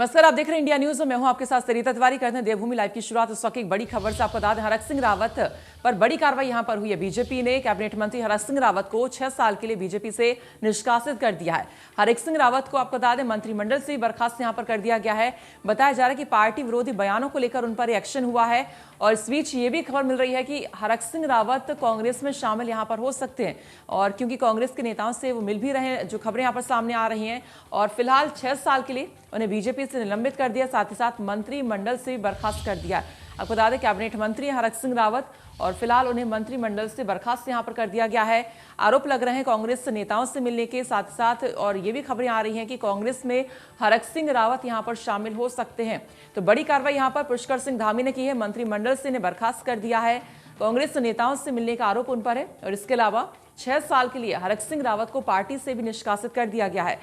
नमस्कार, आप देख रहे हैं इंडिया न्यूज और मैं हूं आपके साथ सरिता तिवारी। करते हैं देवभूमि लाइव की शुरुआत इस वक्त एक बड़ी खबर से। आपको बता दें, हरक सिंह रावत पर बड़ी कार्रवाई यहां पर हुई है। बीजेपी ने कैबिनेट मंत्री हरक सिंह रावत को 6 साल के लिए बीजेपी से निष्कासित कर दिया है। हरक सिंह रावत को आपको बता दें मंत्रिमंडल से बर्खास्त यहां पर कर दिया गया है। बताया जा रहा है कि पार्टी विरोधी बयानों को लेकर उन पर एक्शन हुआ है और इस बीच ये भी खबर मिल रही है कि हरक सिंह रावत कांग्रेस में शामिल यहां पर हो सकते हैं और क्योंकि कांग्रेस के नेताओं से वो मिल भी रहे हैं, जो खबरें यहां पर सामने आ रही हैं। और फिलहाल 6 साल के लिए उन्हें बीजेपी से निलंबित कर दिया, साथ ही साथ मंत्रिमंडल से भी बर्खास्त कर दिया। आपको बता दें कैबिनेट मंत्री हरक सिंह रावत और फिलहाल उन्हें मंत्रिमंडल से बर्खास्त यहां पर कर दिया गया है। आरोप लग रहे हैं कांग्रेस नेताओं से मिलने के, साथ साथ और ये भी खबरें आ रही हैं कि कांग्रेस में हरक सिंह रावत यहां पर शामिल हो सकते हैं। तो बड़ी कार्रवाई यहां पर पुष्कर सिंह धामी ने की है। मंत्रिमंडल से इन्हें बर्खास्त कर दिया है। कांग्रेस नेताओं से मिलने का आरोप उन पर है और इसके अलावा 6 साल के लिए हरक सिंह रावत को पार्टी से भी निष्कासित कर दिया गया है।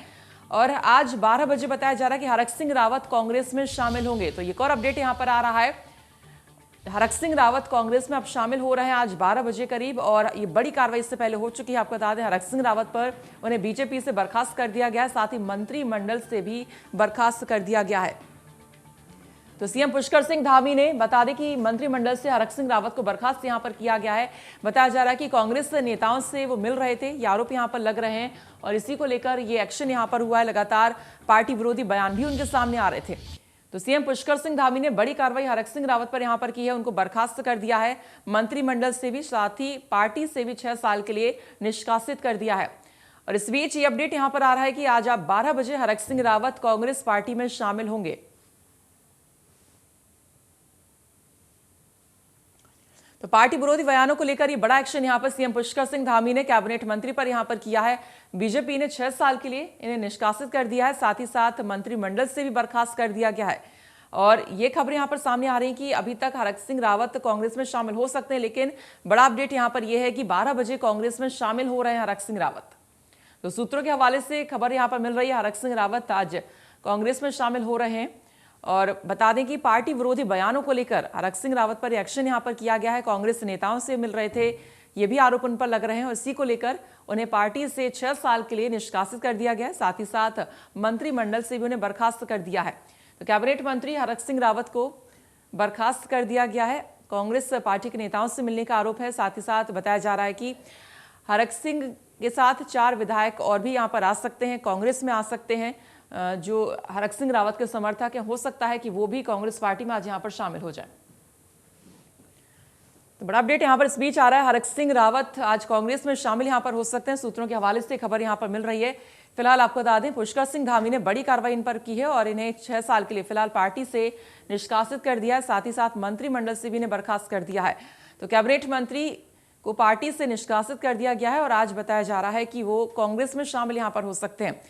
और आज 12 बजे बताया जा रहा है कि हरक सिंह रावत कांग्रेस में शामिल होंगे। तो एक और अपडेट यहां पर आ रहा है, हरक सिंह रावत कांग्रेस में अब शामिल हो रहे हैं आज 12 बजे करीब। और ये बड़ी कार्रवाई इससे पहले हो चुकी है। आपको बता दें हरक सिंह रावत पर उन्हें बीजेपी से बर्खास्त कर दिया गया है, साथ ही मंत्रिमंडल से भी बर्खास्त कर दिया गया है। तो सीएम पुष्कर सिंह धामी ने बता दें कि मंत्रिमंडल से हरक सिंह रावत को बर्खास्त यहां पर किया गया है। बताया जा रहा है कि कांग्रेस नेताओं से वो मिल रहे थे, ये आरोप यहां पर लग रहे हैं और इसी को लेकर ये एक्शन यहां पर हुआ है। लगातार पार्टी विरोधी बयान भी उनके सामने आ रहे थे। तो सीएम पुष्कर सिंह धामी ने बड़ी कार्रवाई हरक सिंह रावत पर यहां पर की है, उनको बर्खास्त कर दिया है मंत्रिमंडल से भी, साथ ही पार्टी से भी 6 साल के लिए निष्कासित कर दिया है। और इस बीच ये अपडेट यहां पर आ रहा है कि आज आप 12 बजे हरक सिंह रावत कांग्रेस पार्टी में शामिल होंगे। तो पार्टी विरोधी बयानों को लेकर ये बड़ा एक्शन यहां पर सीएम पुष्कर सिंह धामी ने कैबिनेट मंत्री पर यहां पर किया है। बीजेपी ने 6 साल के लिए इन्हें निष्कासित कर दिया है, साथ ही साथ मंत्रिमंडल से भी बर्खास्त कर दिया गया है। और ये खबरें यहां पर सामने आ रही हैं कि अभी तक हरक सिंह रावत कांग्रेस में शामिल हो सकते हैं, लेकिन बड़ा अपडेट यहां पर यह है कि 12 बजे कांग्रेस में शामिल हो रहे हैं हरक सिंह रावत। तो सूत्रों के हवाले से खबर यहां पर मिल रही है, हरक सिंह रावत आज कांग्रेस में शामिल हो रहे हैं। और बता दें कि पार्टी विरोधी बयानों को लेकर हरक सिंह रावत पर एक्शन यहां पर किया गया है। कांग्रेस नेताओं से मिल रहे थे, ये भी आरोप उन पर लग रहे हैं और इसी को लेकर उन्हें पार्टी से 6 साल के लिए निष्कासित कर दिया गया है, साथ ही साथ मंत्रिमंडल से भी उन्हें बर्खास्त कर दिया है। तो कैबिनेट मंत्री हरक सिंह रावत को बर्खास्त कर दिया गया है। कांग्रेस पार्टी के नेताओं से मिलने का आरोप है, साथ ही साथ बताया जा रहा है कि हरक सिंह के साथ 4 विधायक और भी यहां पर आ सकते हैं, कांग्रेस में आ सकते हैं, जो हरक सिंह रावत के समर्थक हैं। हो सकता है कि वो भी कांग्रेस पार्टी में आज यहां पर शामिल हो जाए। तो बड़ा अपडेट यहां पर इस बीच आ रहा है, हरक सिंह रावत आज कांग्रेस में शामिल यहां पर हो सकते हैं। सूत्रों के हवाले से खबर यहां पर मिल रही है। फिलहाल आपको बता दें पुष्कर सिंह धामी ने बड़ी कार्रवाई इन पर की है और इन्हें 6 साल के लिए फिलहाल पार्टी से निष्कासित कर दिया है, साथ ही साथ मंत्रिमंडल से भी इन्हें बर्खास्त कर दिया है। तो कैबिनेट मंत्री को पार्टी से निष्कासित कर दिया गया है और आज बताया जा रहा है कि वो कांग्रेस में शामिल यहां पर हो सकते हैं।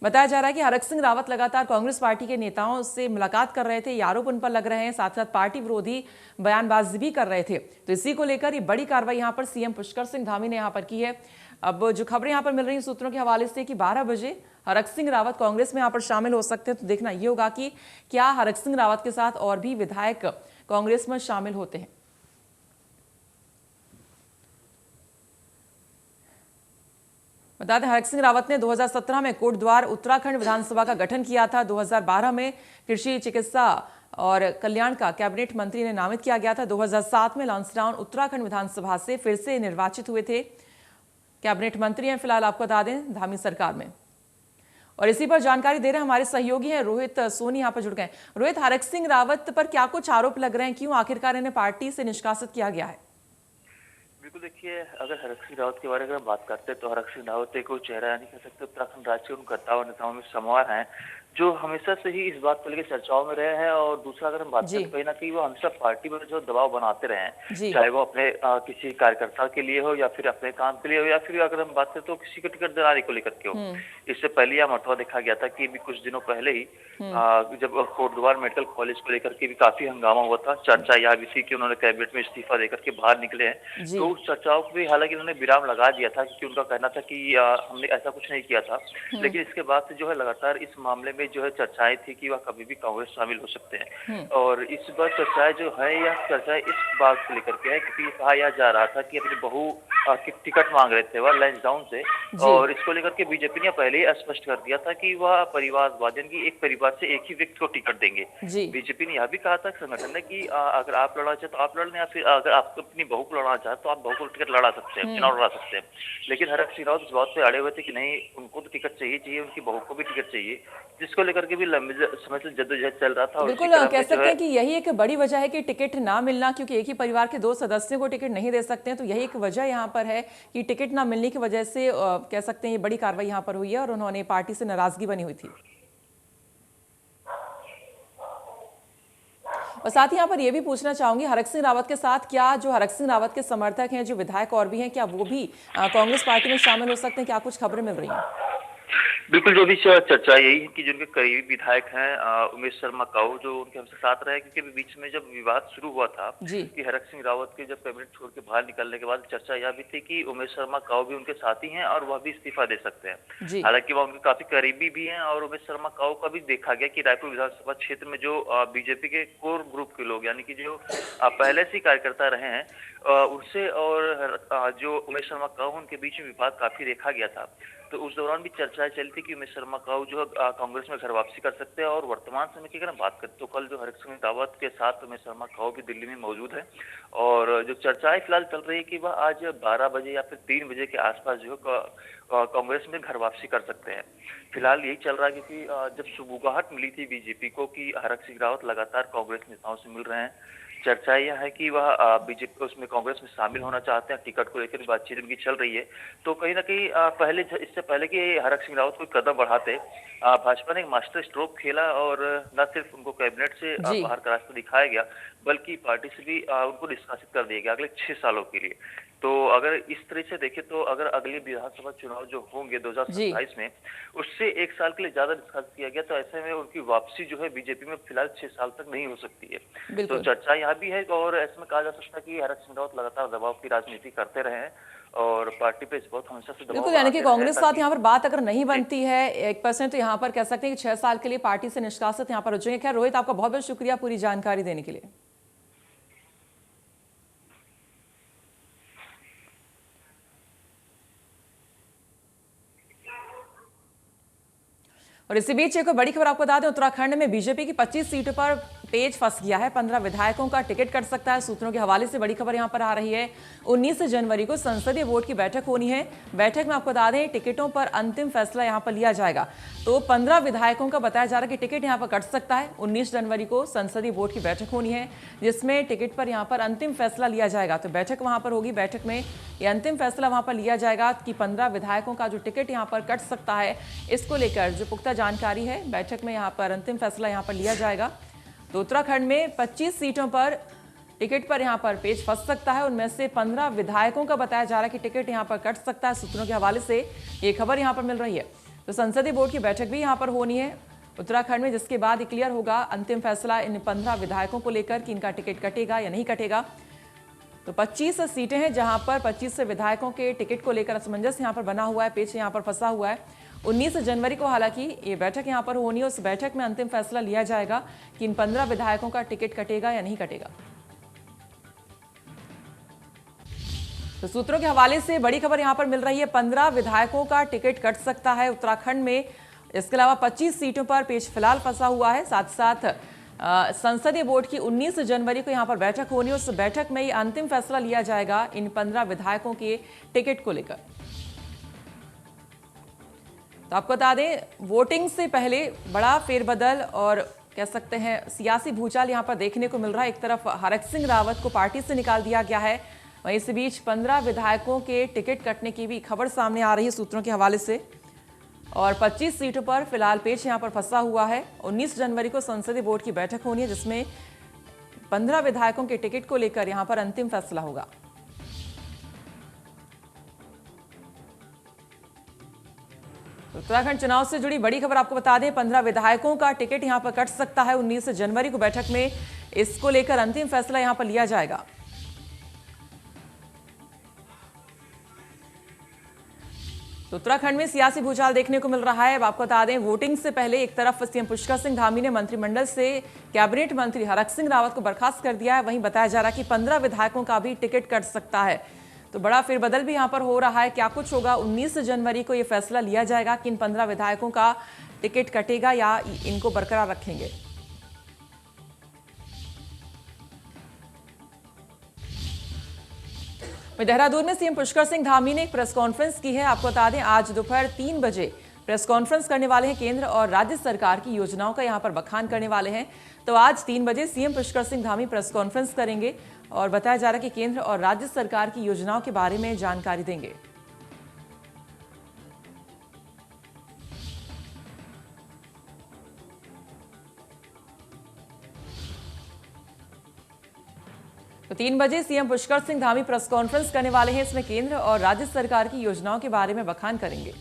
बताया जा रहा है कि हरक सिंह रावत लगातार कांग्रेस पार्टी के नेताओं से मुलाकात कर रहे थे, ये आरोप उन पर लग रहे हैं, साथ साथ पार्टी विरोधी बयानबाजी भी कर रहे थे। तो इसी को लेकर ये बड़ी कार्रवाई यहां पर सीएम पुष्कर सिंह धामी ने यहां पर की है। अब जो खबरें यहां पर मिल रही हैं सूत्रों के हवाले से कि 12 बजे हरक सिंह रावत कांग्रेस में यहां पर शामिल हो सकते हैं। तो देखना यह होगा कि क्या हरक सिंह रावत के साथ और भी विधायक कांग्रेस में शामिल होते हैं। बता दें हरक सिंह रावत ने 2017 में कोटद्वार उत्तराखंड विधानसभा का गठन किया था। 2012 में कृषि, चिकित्सा और कल्याण का कैबिनेट मंत्री ने नामित किया गया था। 2007 में लांसडाउन उत्तराखंड विधानसभा से फिर से निर्वाचित हुए थे। कैबिनेट मंत्री हैं फिलहाल आपको बता दें धामी सरकार में। और इसी पर जानकारी दे रहे हैं हमारे सहयोगी हैं रोहित सोनी, यहाँ पर जुड़ गए। रोहित, हरक सिंह रावत पर क्या कुछ आरोप लग रहे हैं, क्यों आखिरकार इन्हें पार्टी से निष्कासित किया गया है? बिल्कुल, देखिए अगर हरक सिंह रावत के बारे में बात करते हैं तो हरक सिंह रावत एक चेहरा नहीं कह सकते, उत्तराखंड राज्य के उन करता और नेताओं में समार हैं जो हमेशा से ही इस बात को लेकर चर्चाओं में रहे हैं। और दूसरा अगर हम बात करें कहीं ना कहीं वो हमेशा पार्टी पर जो दबाव बनाते रहे हैं, चाहे वो अपने किसी कार्यकर्ता के लिए हो या फिर अपने काम के लिए हो या फिर अगर हम बात करें तो किसी के टिकट दिलाने को लेकर के हो। इससे पहले यह मरतबा देखा गया था कि कुछ दिनों पहले ही जब कोटद्वार मेडिकल कॉलेज को लेकर के भी काफी हंगामा हुआ था, चर्चा यह भी थी कि उन्होंने कैबिनेट में इस्तीफा देकर के बाहर निकले हैं। तो उस चर्चाओं को भी हालांकि उन्होंने विराम लगा दिया था, क्योंकि उनका कहना था कि हमने ऐसा कुछ नहीं किया था। लेकिन इसके बाद से जो है लगातार इस मामले में में जो है चर्चाएं थी कि वह कभी भी कांग्रेस शामिल हो सकते हैं। और इस बार चर्चाएं जो है, यह चर्चाएं इस बात को लेकर के है क्योंकि कहा यह जा रहा था कि अपनी बहू की टिकट मांग रहे थे वह लैंसडाउन से, और इसको लेकर के बीजेपी ने पहले ही स्पष्ट कर दिया था कि वह परिवारवाद यानी एक परिवार से एक ही व्यक्ति को टिकट देंगे। बीजेपी ने यह भी कहा था संगठन ने कि अगर आप लड़ना चाहे तो आप लड़ने, या फिर अगर आप अपनी बहू को लड़ना चाहे तो आप बहू को टिकट लड़ा सकते हैं, चुनाव लड़ा सकते हैं। लेकिन हरक सिंह रावत इस बात पे अड़े हुए थे कि नहीं, उनको तो टिकट चाहिए, उनकी बहू को भी टिकट चाहिए, जिसको लेकर के भी लंबे समय से जद्दोजहद चल रहा था। बिल्कुल कह सकते हैं कि यही एक बड़ी वजह है कि टिकट ना मिलना, क्योंकि एक ही परिवार के 2 सदस्यों को टिकट नहीं दे सकते हैं, तो यही एक वजह यहाँ पर है कि टिकट ना मिलने की वजह से कह सकते हैं ये बड़ी कार्रवाई यहाँ पर हुई है और उन्होंने पार्टी से नाराजगी बनी हुई थी। और साथ ही यहाँ पर यह भी पूछना चाहूंगी, हरक सिंह रावत के साथ क्या जो हरक सिंह रावत के समर्थक हैं, जो विधायक और भी हैं, क्या वो भी कांग्रेस पार्टी में शामिल हो सकते हैं? क्या कुछ खबरें मिल रही हैं? बिल्कुल, जो भी चर्चा यही है कि जो उनके करीबी विधायक हैं उमेश शर्मा काऊ, जो उनके हमसे साथ रहे, क्योंकि बीच में जब विवाद शुरू हुआ था कि हरक सिंह रावत के जब कैबिनेट छोड़ के बाहर निकलने के बाद चर्चा यह भी थी कि उमेश शर्मा काऊ भी उनके साथी हैं और वह भी इस्तीफा दे सकते हैं। हालांकि वह उनके काफी करीबी भी हैं, और उमेश शर्मा काऊ का भी देखा गया कि रायपुर विधानसभा क्षेत्र में जो बीजेपी के कोर ग्रुप के लोग यानी कि जो पहले से कार्यकर्ता रहे हैं उनसे और जो उमेश शर्मा काऊ उनके बीच में विवाद काफी देखा गया था। तो उस दौरान भी चर्चाएं चली थी कि उमेश शर्मा काऊ जो कांग्रेस में घर वापसी कर सकते हैं। और वर्तमान समय की अगर बात करें तो कल जो हरक सिंह रावत के साथ उमेश शर्मा काऊ भी दिल्ली में मौजूद है, और जो चर्चाएं फिलहाल चल रही है कि वह आज 12 बजे या फिर 3 बजे के आसपास जो कांग्रेस में घर वापसी कर सकते हैं। फिलहाल यही चल रहा है क्योंकि जब सुगबुगाहट मिली थी बीजेपी को कि हरक सिंह रावत लगातार कांग्रेस नेताओं से मिल रहे हैं, चर्चा यह है कि वह बीजेपी उसमें कांग्रेस में शामिल होना चाहते हैं, टिकट को लेकर बातचीत उनकी चल रही है। तो कहीं ना कहीं पहले इससे पहले कि हरक सिंह रावत कोई कदम बढ़ाते, भाजपा ने एक मास्टर स्ट्रोक खेला और न सिर्फ उनको कैबिनेट से बाहर का रास्ता दिखाया गया, बल्कि पार्टी से भी उनको निष्कासित कर दिया गया अगले 6 सालों के लिए। तो अगर इस तरह से देखें तो अगर अगले विधानसभा चुनाव जो होंगे 2027 में, उससे 1 साल के लिए ज्यादा निष्कासित किया गया, तो ऐसे में उनकी वापसी जो है बीजेपी में फिलहाल 6 साल तक नहीं हो सकती है। तो चर्चा यहाँ भी है, और ऐसे में कहा जा सकता है कि हरक सिंह रावत लगातार दबाव की राजनीति करते रहे हैं और पार्टी पे बहुत हमेशा से दबाव। बिल्कुल, यानी कि कांग्रेस के साथ यहाँ पर बात अगर नहीं बनती है 1%, तो यहाँ पर कह सकते हैं कि 6 साल के लिए पार्टी से निष्कासित यहाँ पर हो जाएंगे। खैर रोहित, आपका बहुत बहुत शुक्रिया पूरी जानकारी देने के लिए। और इसी बीच एक बड़ी खबर आपको बता दें, उत्तराखंड में बीजेपी की 25 सीटों पर पेच फंस गया है। 15 विधायकों का टिकट कट सकता है। सूत्रों के हवाले से बड़ी खबर यहां पर आ रही है। 19 जनवरी को संसदीय बोर्ड की बैठक होनी है। बैठक में आपको बता दें टिकटों पर अंतिम फैसला यहां पर लिया जाएगा। तो 15 विधायकों का बताया जा रहा है कि टिकट यहां पर कट सकता है। 19 जनवरी को संसदीय बोर्ड की बैठक होनी है, जिसमें टिकट पर यहां पर अंतिम फैसला लिया जाएगा। तो बैठक वहां पर होगी। बैठक में ये अंतिम फैसला वहां पर लिया जाएगा कि 15 विधायकों का जो टिकट यहां पर कट सकता है, इसको लेकर जो पुख्ता जानकारी है, बैठक में यहां पर अंतिम फैसला यहां पर लिया जाएगा। तो उत्तराखंड में 25 सीटों पर टिकट पर यहां पर पेच फंस सकता है। उनमें से 15 विधायकों का बताया जा रहा है कि टिकट यहां पर कट सकता है। सूत्रों के हवाले से ये खबर यहां पर मिल रही है। तो संसदीय बोर्ड की बैठक भी यहां पर होनी है उत्तराखंड में, जिसके बाद क्लियर होगा अंतिम फैसला इन 15 विधायकों को लेकर कि इनका टिकट कटेगा या नहीं कटेगा। तो 25 सीटें हैं जहां पर 25 विधायकों के टिकट को लेकर असमंजस यहां पर बना हुआ है, पेच यहां पर फंसा हुआ है। 19 जनवरी को हालांकि ये बैठक यहां पर होनी है। उस बैठक में अंतिम फैसला लिया जाएगा कि इन 15 विधायकों का टिकट कटेगा या नहीं कटेगा। तो सूत्रों के हवाले से बड़ी खबर यहां पर मिल रही है, 15 विधायकों का टिकट कट सकता है उत्तराखंड में। इसके अलावा 25 सीटों पर पेच फिलहाल फंसा हुआ है। साथ साथ संसदीय बोर्ड की 19 जनवरी को यहां पर बैठक होनी है। उस बैठक में ही अंतिम फैसला लिया जाएगा इन 15 विधायकों के टिकट को लेकर। तो आपको बता दें वोटिंग से पहले बड़ा फेरबदल और कह सकते हैं सियासी भूचाल यहां पर देखने को मिल रहा है। एक तरफ हरक सिंह रावत को पार्टी से निकाल दिया गया है, वहीं इस बीच 15 विधायकों के टिकट कटने की भी खबर सामने आ रही है सूत्रों के हवाले से। और 25 सीटों पर फिलहाल पेच यहां पर फंसा हुआ है। 19 जनवरी को संसदीय बोर्ड की बैठक होनी है, जिसमें 15 विधायकों के टिकट को लेकर यहां पर अंतिम फैसला होगा। उत्तराखंड चुनाव से जुड़ी बड़ी खबर आपको बता दें, 15 विधायकों का टिकट यहां पर कट सकता है। 19 जनवरी को बैठक में इसको लेकर अंतिम फैसला यहां पर लिया जाएगा। तो उत्तराखंड में सियासी भूचाल देखने को मिल रहा है। अब आपको बता दें, वोटिंग से पहले एक तरफ सीएम पुष्कर सिंह धामी ने मंत्रिमंडल से कैबिनेट मंत्री हरक सिंह रावत को बर्खास्त कर दिया है। वहीं बताया जा रहा है कि 15 विधायकों का भी टिकट कट सकता है। तो बड़ा फेरबदल भी यहां पर हो रहा है। क्या कुछ होगा? 19 जनवरी को यह फैसला लिया जाएगा कि इन 15 विधायकों का टिकट कटेगा या इनको बरकरार रखेंगे। देहरादून में सीएम पुष्कर सिंह धामी ने एक प्रेस कॉन्फ्रेंस की है। आपको बता दें, आज दोपहर 3 बजे प्रेस कॉन्फ्रेंस करने वाले हैं। केंद्र और राज्य सरकार की योजनाओं का यहां पर बखान करने वाले हैं। तो आज 3 बजे CM Pushkar Singh Dhami press conference करेंगे और बताया जा रहा है कि केंद्र और राज्य सरकार की योजनाओं के बारे में जानकारी देंगे। तो 3 बजे CM Pushkar Singh Dhami press conference करने वाले हैं। इसमें केंद्र और राज्य सरकार की योजनाओं के बारे में बखान करेंगे।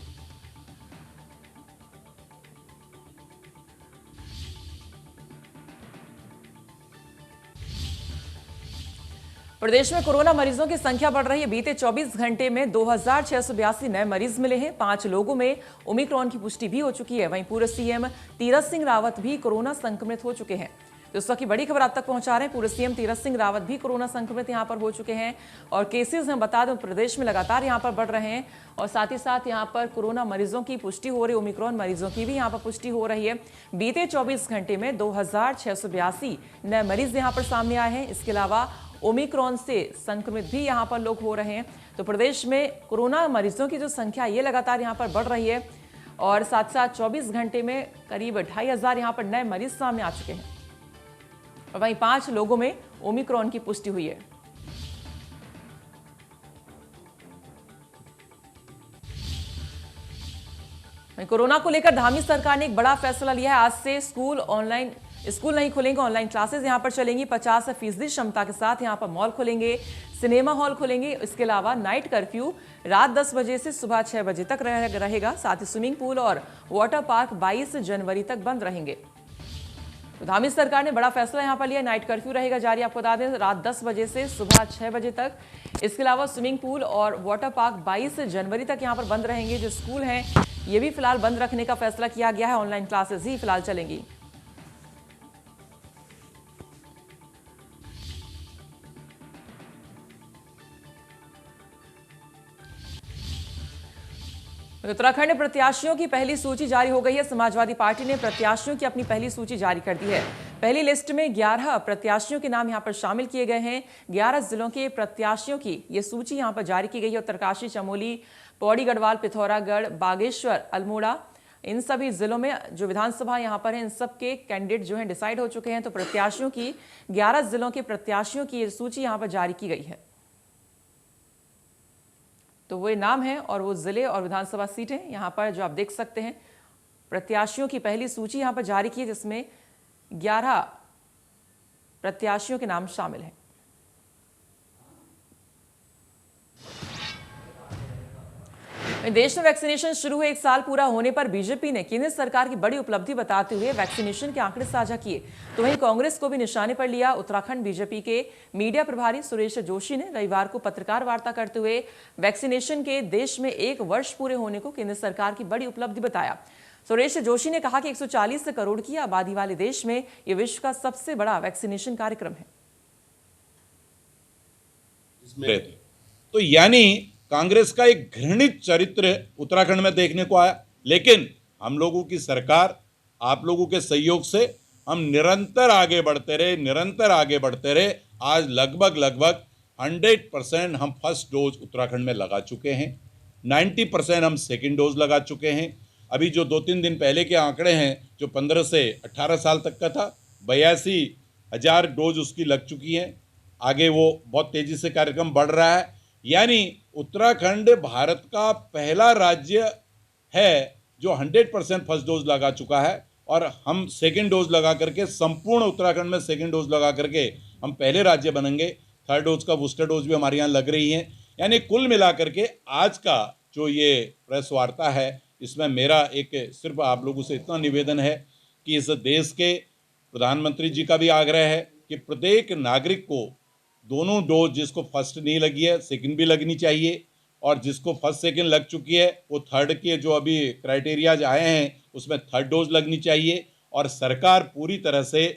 प्रदेश में कोरोना मरीजों की संख्या बढ़ रही है। बीते 24 घंटे में 2682 नए मरीज मिले हैं। 5 लोगों में ओमिक्रॉन की पुष्टि भी हो चुकी है। वहीं पूर्व सीएम तीरथ सिंह रावत भी कोरोना संक्रमित हो चुके हैं। तो इस वक्त की बड़ी खबर आप तक पहुंचा रहे हैं। पूर्व सीएम तीरथ सिंह रावत भी कोरोना संक्रमित यहां पर हो चुके हैं और केसेस हम बता दें प्रदेश में लगातार यहां पर बढ़ रहे हैं और साथ ही साथ यहां पर कोरोना मरीजों की पुष्टि हो रही है। ओमिक्रॉन मरीजों की भी यहां पर पुष्टि हो रही है। बीते 24 घंटे में 2682 नए मरीज यहां पर सामने आए हैं। इसके अलावा ओमिक्रॉन से संक्रमित भी यहां पर लोग हो रहे हैं। तो प्रदेश में कोरोना मरीजों की जो संख्या ये लगातार यहां पर बढ़ रही है और साथ साथ 24 घंटे में करीब 2500 यहां पर नए मरीज सामने आ चुके हैं और वहीं 5 लोगों में ओमिक्रॉन की पुष्टि हुई है। कोरोना को लेकर धामी सरकार ने एक बड़ा फैसला लिया है। आज से स्कूल नहीं खुलेंगे, ऑनलाइन क्लासेस यहां पर चलेंगी। 50% क्षमता के साथ यहां पर मॉल खुलेंगे, सिनेमा हॉल खुलेंगे। इसके अलावा नाइट कर्फ्यू रात 10 बजे से सुबह 6 बजे तक रहेगा। साथ ही स्विमिंग पूल और वाटर पार्क 22 जनवरी तक बंद रहेंगे। तो धामी सरकार ने बड़ा फैसला यहां पर लिया। नाइट कर्फ्यू रहेगा जारी, आपको बता दें, रात 10 बजे से सुबह 6 बजे तक। इसके अलावा स्विमिंग पूल और वाटर पार्क 22 जनवरी तक यहां पर बंद रहेंगे। जो स्कूल हैं ये भी फिलहाल बंद रखने का फैसला किया गया है। ऑनलाइन क्लासेस ही फिलहाल चलेंगी। उत्तराखंड प्रत्याशियों की पहली सूची जारी हो गई है। समाजवादी पार्टी ने प्रत्याशियों की अपनी पहली सूची जारी कर दी है। पहली लिस्ट में 11 प्रत्याशियों के नाम यहां पर शामिल किए गए हैं। 11 जिलों के प्रत्याशियों की यह सूची यहां पर जारी की गई है। उत्तरकाशी, चमोली, पौड़ी गढ़वाल, पिथौरागढ़, बागेश्वर, अल्मोड़ा, इन सभी जिलों में जो विधानसभा यहां पर है इन सब के कैंडिडेट जो हैं डिसाइड हो चुके हैं। तो प्रत्याशियों की 11 जिलों के प्रत्याशियों की यह सूची यहां पर जारी की गई है। तो वो नाम है और वो जिले और विधानसभा सीटें यहां पर जो आप देख सकते हैं। प्रत्याशियों की पहली सूची यहां पर जारी की है जिसमें 11 प्रत्याशियों के नाम शामिल हैं। देश में वैक्सीनेशन शुरू हुए 1 साल पूरा होने पर बीजेपी ने केंद्र सरकार की बड़ी उपलब्धि बताते हुए वैक्सीनेशन के आंकड़े साझा किए। तो वहीं कांग्रेस को भी निशाने पर लिया। उत्तराखंड बीजेपी के मीडिया प्रभारी सुरेश जोशी ने रविवार को पत्रकार वार्ता करते हुए वैक्सीनेशन के देश में 1 वर्ष पूरे होने को केंद्र सरकार की बड़ी उपलब्धि बताया। सुरेश जोशी ने कहा कि 140 करोड़ की आबादी वाले देश में यह विश्व का सबसे बड़ा वैक्सीनेशन कार्यक्रम है। तो यानी कांग्रेस का एक घृणित चरित्र उत्तराखंड में देखने को आया। लेकिन हम लोगों की सरकार, आप लोगों के सहयोग से हम निरंतर आगे बढ़ते रहे। आज लगभग 100% हम फर्स्ट डोज उत्तराखंड में लगा चुके हैं। 90% हम सेकंड डोज लगा चुके हैं। अभी जो 2-3 दिन पहले के आंकड़े हैं, जो 15 से 18 साल तक का था, 82,000 डोज उसकी लग चुकी हैं। आगे वो बहुत तेजी से कार्यक्रम बढ़ रहा है। यानी उत्तराखंड भारत का पहला राज्य है जो 100% फर्स्ट डोज लगा चुका है और हम सेकंड डोज लगा करके, संपूर्ण उत्तराखंड में सेकंड डोज लगा करके हम पहले राज्य बनेंगे। थर्ड डोज का बूस्टर डोज भी हमारे यहाँ लग रही है। यानी कुल मिला करके आज का जो ये प्रेस वार्ता है, इसमें मेरा एक सिर्फ आप लोगों से इतना निवेदन है कि इस देश के प्रधानमंत्री जी का भी आग्रह है कि प्रत्येक नागरिक को दोनों डोज, जिसको फर्स्ट नहीं लगी है सेकंड भी लगनी चाहिए। और जिसको फर्स्ट सेकेंड लग चुकी है वो थर्ड के जो अभी क्राइटेरियाज आए हैं उसमें थर्ड डोज लगनी चाहिए। और सरकार पूरी तरह से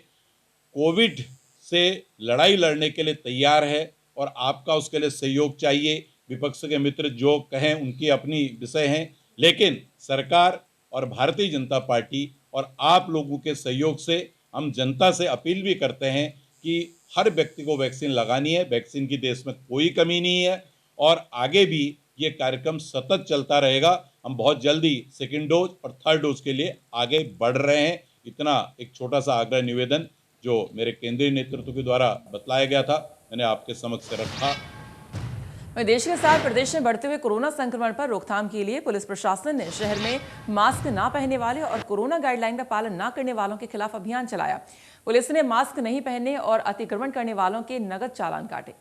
कोविड से लड़ाई लड़ने के लिए तैयार है और आपका उसके लिए सहयोग चाहिए। विपक्ष के मित्र जो कहें उनकी अपनी विषय हैं, लेकिन सरकार और भारतीय जनता पार्टी और आप लोगों के सहयोग से हम जनता से अपील भी करते हैं कि हर व्यक्ति को वैक्सीन लगानी है। वैक्सीन की देश में कोई कमी नहीं है और आगे भी ये कार्यक्रम सतत चलता रहेगा। हम बहुत जल्दी सेकेंड डोज और थर्ड डोज के लिए आगे बढ़ रहे हैं। इतना एक छोटा सा आग्रह निवेदन जो मेरे केंद्रीय नेतृत्व के द्वारा बतलाया गया था मैंने आपके समक्ष रखा। वहीं देश के साथ प्रदेश में बढ़ते हुए कोरोना संक्रमण पर रोकथाम के लिए पुलिस प्रशासन ने शहर में मास्क ना पहनने वाले और कोरोना गाइडलाइन का पालन न करने वालों के खिलाफ अभियान चलाया। पुलिस ने मास्क नहीं पहनने और अतिक्रमण करने वालों के नगद चालान काटे।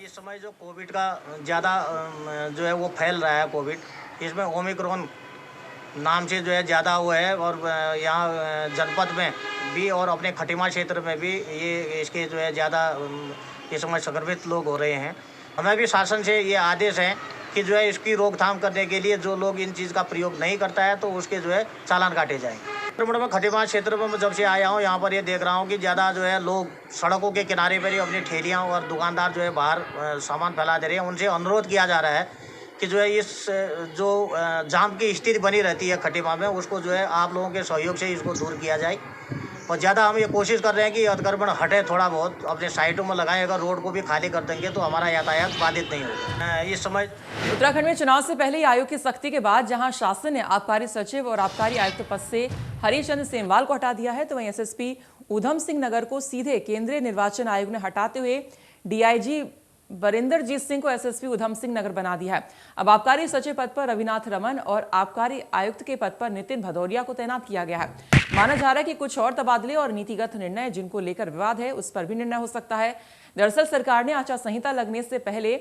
इस समय जो कोविड का ज़्यादा जो है वो फैल रहा है कोविड, इसमें ओमिक्रॉन नाम से जो है ज़्यादा हुआ है और यहाँ जनपद में भी और अपने खटीमा क्षेत्र में भी ये इसके जो है ज़्यादा इस समय संक्रमित लोग हो रहे हैं। हमें भी शासन से ये आदेश है कि जो है इसकी रोकथाम करने के लिए जो लोग इन चीज़ का प्रयोग नहीं करता है तो उसके जो है चालान काटे जाएंगे। में खटीमा क्षेत्र में मैं जब से आया हूँ यहाँ पर ये देख रहा हूँ कि ज़्यादा जो है लोग सड़कों के किनारे पर ही अपनी ठेलियाँ और दुकानदार जो है बाहर सामान फैला दे रहे हैं। उनसे अनुरोध किया जा रहा है कि जो है इस जो जाम की स्थिति बनी रहती है खटीमा में उसको जो है आप लोगों के सहयोग से इसको दूर किया जाए। और ज़्यादा हम ये कोशिश कर रहे हैं कि अतिक्रमण हटे, थोड़ा बहुत अपने साइडों में लगाए। अगर रोड को भी खाली कर देंगे तो हमारा यातायात बाधित नहीं होगा। इस समय उत्तराखंड में चुनाव से पहले आयोग की सख्ती के बाद जहां शासन ने आबकारी सचिव और आबकारी आयुक्त पद से हरिचंद्र सेमवाल को हटा दिया है, तो वहीं एसएसपी ऊधम सिंह नगर को सीधे केंद्रीय निर्वाचन आयोग ने हटाते हुए डीआईजी बरिंदरजीत सिंह को एसएसपी ऊधम सिंह नगर बना दिया है। अब आबकारी सचिव पद पर रविनाथ रमन और आबकारी आयुक्त के पद पर नितिन भदौरिया को तैनात किया गया है। माना जा रहा है कि कुछ और तबादले और नीतिगत निर्णय जिनको लेकर विवाद है उस पर भी निर्णय हो सकता है। दरअसल सरकार ने आचार संहिता लगने से पहले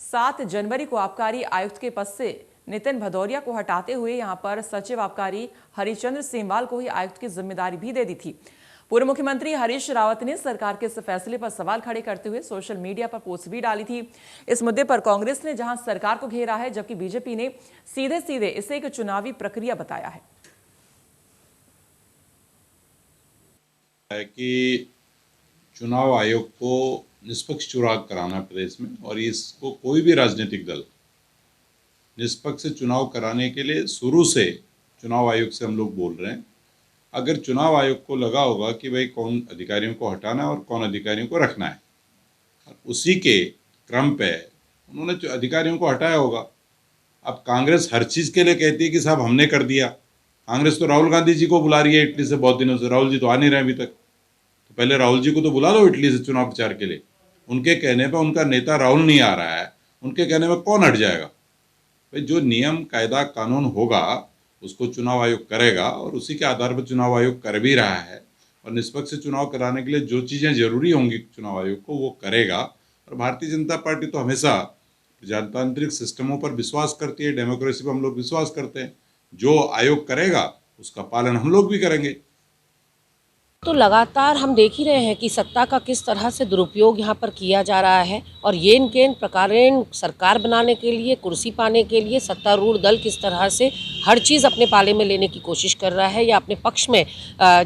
7 जनवरी को आबकारी आयुक्त के पद से नितिन भदौरिया को हटाते हुए यहां पर सचिव आबकारी हरिचंद्र सेमवाल को ही आयुक्त की जिम्मेदारी भी दे दी थी। पूर्व मुख्यमंत्री हरीश रावत ने सरकार के इस फैसले पर सवाल खड़े करते हुए सोशल मीडिया पर पोस्ट भी डाली थी। इस मुद्दे पर कांग्रेस ने जहां सरकार को घेरा है, जबकि बीजेपी ने सीधे सीधे इसे एक चुनावी प्रक्रिया बताया है। कि चुनाव आयोग को निष्पक्ष चुनाव कराना प्रदेश में, और इसको कोई भी राजनीतिक दल निष्पक्ष चुनाव कराने के लिए शुरू से चुनाव आयोग से हम लोग बोल रहे हैं। अगर चुनाव आयोग को लगा होगा कि भाई कौन अधिकारियों को हटाना है और कौन अधिकारियों को रखना है, उसी के क्रम पे उन्होंने अधिकारियों को हटाया होगा। अब कांग्रेस हर चीज़ के लिए कहती है कि साहब हमने कर दिया। कांग्रेस तो राहुल गांधी जी को बुला रही है इटली से बहुत दिनों से, राहुल जी तो आ नहीं रहे अभी तक। तो पहले राहुल जी को तो बुला लो इटली से चुनाव प्रचार के लिए। उनके कहने पर उनका नेता राहुल नहीं आ रहा है, उनके कहने पर कौन हट जाएगा? भाई जो नियम कायदा कानून होगा उसको चुनाव आयोग करेगा और उसी के आधार पर चुनाव आयोग कर भी रहा है। और निष्पक्ष चुनाव कराने के लिए जो चीज़ें जरूरी होंगी चुनाव आयोग को वो करेगा। और भारतीय जनता पार्टी तो हमेशा प्रजातांत्रिक सिस्टमों पर विश्वास करती है, डेमोक्रेसी पर हम लोग विश्वास करते हैं। जो आयोग करेगा उसका पालन हम लोग भी करेंगे। तो लगातार हम देख ही रहे हैं कि सत्ता का किस तरह से दुरुपयोग यहाँ पर किया जा रहा है और येन केन प्रकारेण सरकार बनाने के लिए, कुर्सी पाने के लिए सत्तारूढ़ दल किस तरह से हर चीज़ अपने पाले में लेने की कोशिश कर रहा है या अपने पक्ष में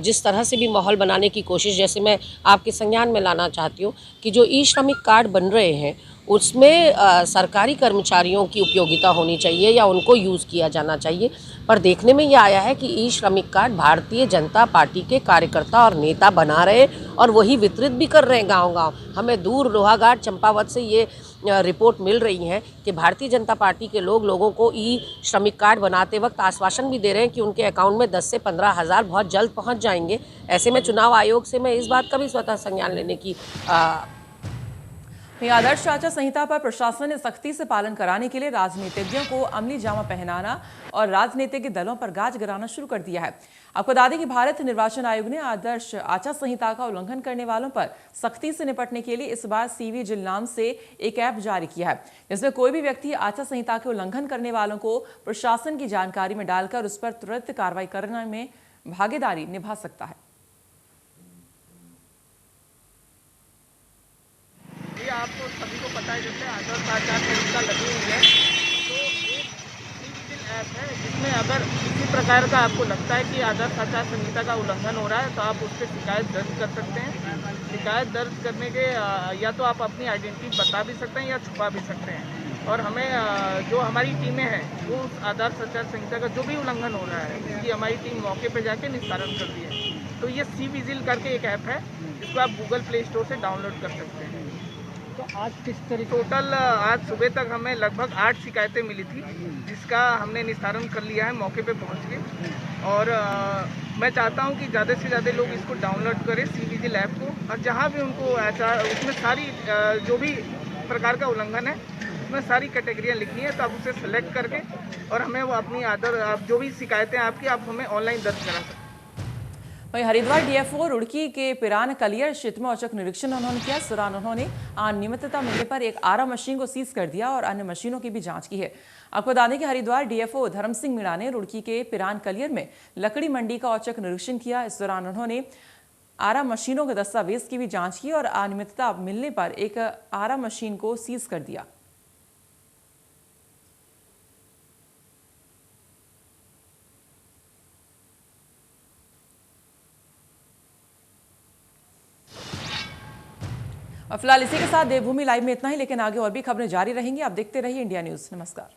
जिस तरह से भी माहौल बनाने की कोशिश। जैसे मैं आपके संज्ञान में लाना चाहती हूँ कि जो ई श्रमिक कार्ड बन रहे हैं उसमें सरकारी कर्मचारियों की उपयोगिता होनी चाहिए या उनको यूज़ किया जाना चाहिए, पर देखने में ये आया है कि ई श्रमिक कार्ड भारतीय जनता पार्टी के कार्यकर्ता और नेता बना रहे और वही वितरित भी कर रहे हैं गांव-गांव। हमें दूर लोहाघाट चंपावत से ये रिपोर्ट मिल रही है कि भारतीय जनता पार्टी के लोगों को ई श्रमिक कार्ड बनाते वक्त आश्वासन भी दे रहे हैं कि उनके अकाउंट में 10 से 15 हज़ार बहुत जल्द पहुँच जाएंगे। ऐसे में चुनाव आयोग से मैं इस बात का भी स्वतः संज्ञान लेने की आदर्श आचार संहिता पर प्रशासन ने सख्ती से पालन कराने के लिए राजनीतिज्ञों को अमली जामा पहनाना और राजनीतिक दलों पर गाज गिराना शुरू कर दिया है। आपको बता दें कि भारत निर्वाचन आयोग ने आदर्श आचार संहिता का उल्लंघन करने वालों पर सख्ती से निपटने के लिए इस बार सीवी जिल नाम से एक ऐप जारी किया है, जिसमें कोई भी व्यक्ति आचार संहिता के उल्लंघन करने वालों को प्रशासन की जानकारी में डालकर उस पर तुरंत कार्रवाई करने में भागीदारी निभा सकता है। है जैसे आदर्श आचार संहिता लगी हुई है, तो एक सी-विजिल ऐप है जिसमें अगर किसी प्रकार का आपको लगता है कि आदर्श आचार संहिता का उल्लंघन हो रहा है तो आप उस पर शिकायत दर्ज कर सकते हैं। शिकायत दर्ज करने के या तो आप अपनी आइडेंटिटी बता भी सकते हैं या छुपा भी सकते हैं, और हमें जो हमारी टीमें हैं वो उस आदर्श आचार संहिता का जो भी उल्लंघन हो रहा है उसकी हमारी टीम मौके पे जाके निस्तारण करती है। तो ये सी-विजिल करके एक ऐप है जिसको आप गूगल प्ले स्टोर से डाउनलोड कर सकते हैं। तो आज किस तरीके टोटल आज सुबह तक हमें लगभग 8 शिकायतें मिली थी, जिसका हमने निस्तारण कर लिया है मौके पे पहुंच के। और मैं चाहता हूं कि ज़्यादा से ज़्यादा लोग इसको डाउनलोड करें सी-विजिल ऐप को, और जहां भी उनको ऐसा उसमें सारी जो भी प्रकार का उल्लंघन है उसमें सारी कैटेगरियाँ लिखनी है, तो आप उसे सेलेक्ट करके और हमें वो अपनी आप जो भी शिकायतें आपकी आप हमें ऑनलाइन दर्ज करा सकते हैं। वहीं हरिद्वार डीएफओ रुड़की के पिरान कलियर क्षेत्र में औचक निरीक्षण उन्होंने किया। इस दौरान उन्होंने अनियमितता मिलने पर एक आरा मशीन को सीज कर दिया और अन्य मशीनों की भी जांच की है। आपको बता दें कि हरिद्वार डीएफओ धर्म सिंह मीणा ने रुड़की के पिरान कलियर में लकड़ी मंडी का औचक निरीक्षण किया। इस दौरान उन्होंने आरा मशीनों के दस्तावेज की भी जांच की और अनियमितता मिलने पर एक आरा मशीन को सीज कर दिया। और फिलहाल इसी के साथ देवभूमि लाइव में इतना ही, लेकिन आगे और भी खबरें जारी रहेंगी। आप देखते रहिए इंडिया न्यूज। नमस्कार।